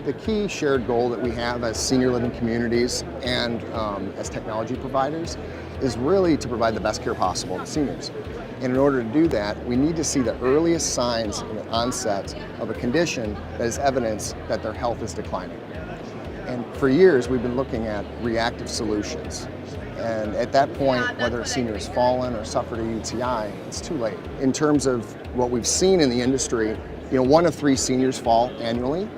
The key shared goal that we have as senior living communities and as technology providers is really to provide the best care possible to seniors. And in order to do that, we need to see the earliest signs in the onset of a condition that is evidence that their health is declining. And for years, we've been looking at reactive solutions. And at that point, whether a senior has fallen or suffered a UTI, it's too late. In terms of what we've seen in the industry, 1 of 3 seniors fall annually,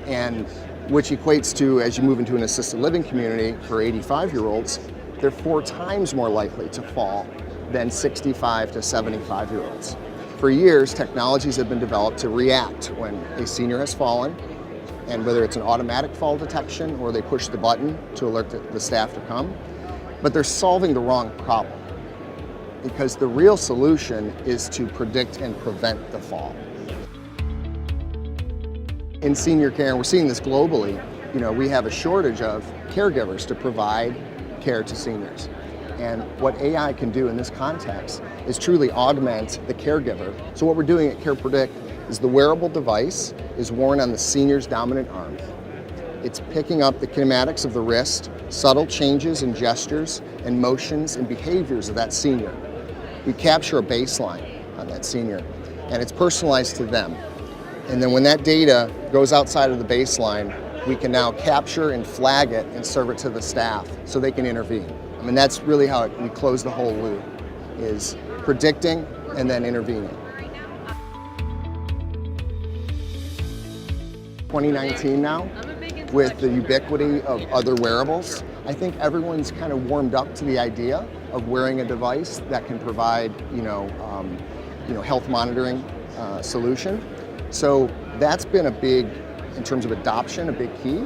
and which equates to, as you move into an assisted living community for 85-year-olds, they're 4 times more likely to fall than 65 to 75-year-olds. For years, technologies have been developed to react when a senior has fallen, and whether it's an automatic fall detection or they push the button to alert the staff to come, but they're solving the wrong problem, because the real solution is to predict and prevent the fall. In senior care, and we're seeing this globally, we have a shortage of caregivers to provide care to seniors. And what AI can do in this context is truly augment the caregiver. So what we're doing at CarePredict is the wearable device is worn on the senior's dominant arm. It's picking up the kinematics of the wrist, subtle changes in gestures and motions and behaviors of that senior. We capture a baseline on that senior, and it's personalized to them. And then when that data goes outside of the baseline, we can now capture and flag it and serve it to the staff so they can intervene. I mean, that's really how we close the whole loop, is predicting and then intervening. 2019 now, with the ubiquity of other wearables, I think everyone's kind of warmed up to the idea of wearing a device that can provide, health monitoring solution. So that's been a big, in terms of adoption, a big key.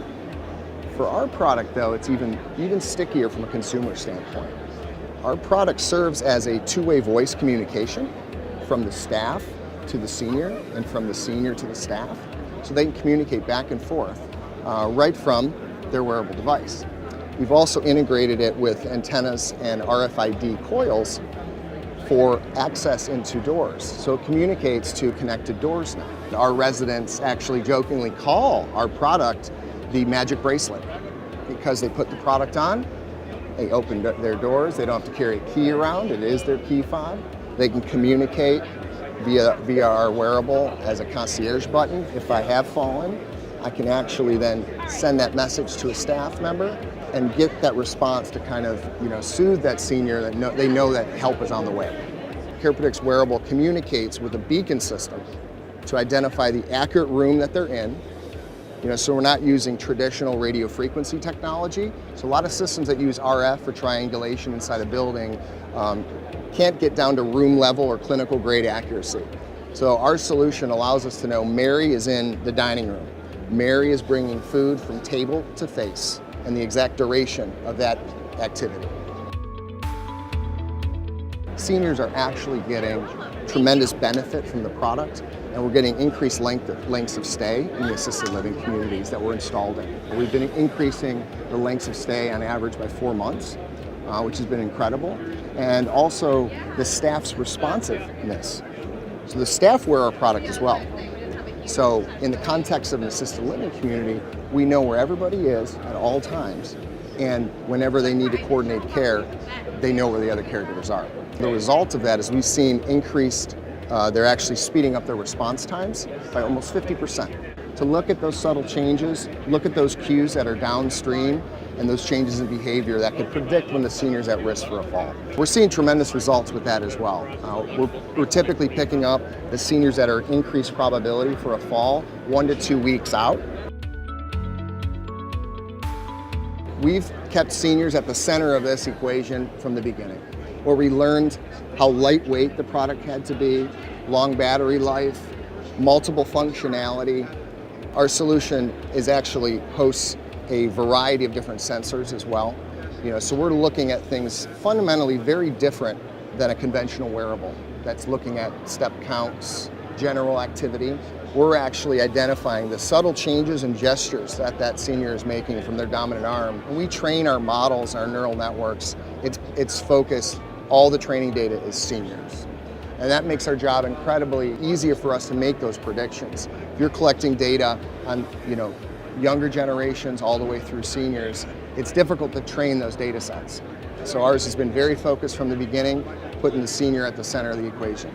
For our product, though, it's even stickier from a consumer standpoint. Our product serves as a two-way voice communication from the staff to the senior and from the senior to the staff, so they can communicate back and forth right from their wearable device. We've also integrated it with antennas and RFID coils for access into doors, so it communicates to connected doors now. Our residents actually jokingly call our product the magic bracelet, because they put the product on, they open their doors, they don't have to carry a key around, it is their key fob. They can communicate via our wearable as a concierge button. If I have fallen, I can actually then send that message to a staff member and get that response to kind of soothe that senior, that they know that help is on the way. CarePredict's wearable communicates with a beacon system to identify the accurate room that they're in. So we're not using traditional radio frequency technology. So a lot of systems that use RF for triangulation inside a building can't get down to room level or clinical grade accuracy. So our solution allows us to know Mary is in the dining room. Mary is bringing food from table to face, and the exact duration of that activity. Seniors are actually getting tremendous benefit from the product, and we're getting increased lengths of stay in the assisted living communities that we're installed in. We've been increasing the lengths of stay on average by 4 months, which has been incredible, and also the staff's responsiveness. So the staff wear our product as well. So in the context of an assisted living community, we know where everybody is at all times, and whenever they need to coordinate care, they know where the other caregivers are. The result of that is we've seen increased, they're actually speeding up their response times by almost 50%. To look at those subtle changes, look at those cues that are downstream, and those changes in behavior that could predict when the senior's at risk for a fall. We're seeing tremendous results with that as well. We're typically picking up the seniors that are increased probability for a fall 1 to 2 weeks out. We've kept seniors at the center of this equation from the beginning, where we learned how lightweight the product had to be, long battery life, multiple functionality. Our solution actually hosts a variety of different sensors as well. So we're looking at things fundamentally very different than a conventional wearable that's looking at step counts, general activity. We're actually identifying the subtle changes and gestures that senior is making from their dominant arm. When we train our models, our neural networks, it's focused, all the training data is seniors. And that makes our job incredibly easier for us to make those predictions. If you're collecting data on, younger generations all the way through seniors, it's difficult to train those data sets. So ours has been very focused from the beginning, putting the senior at the center of the equation.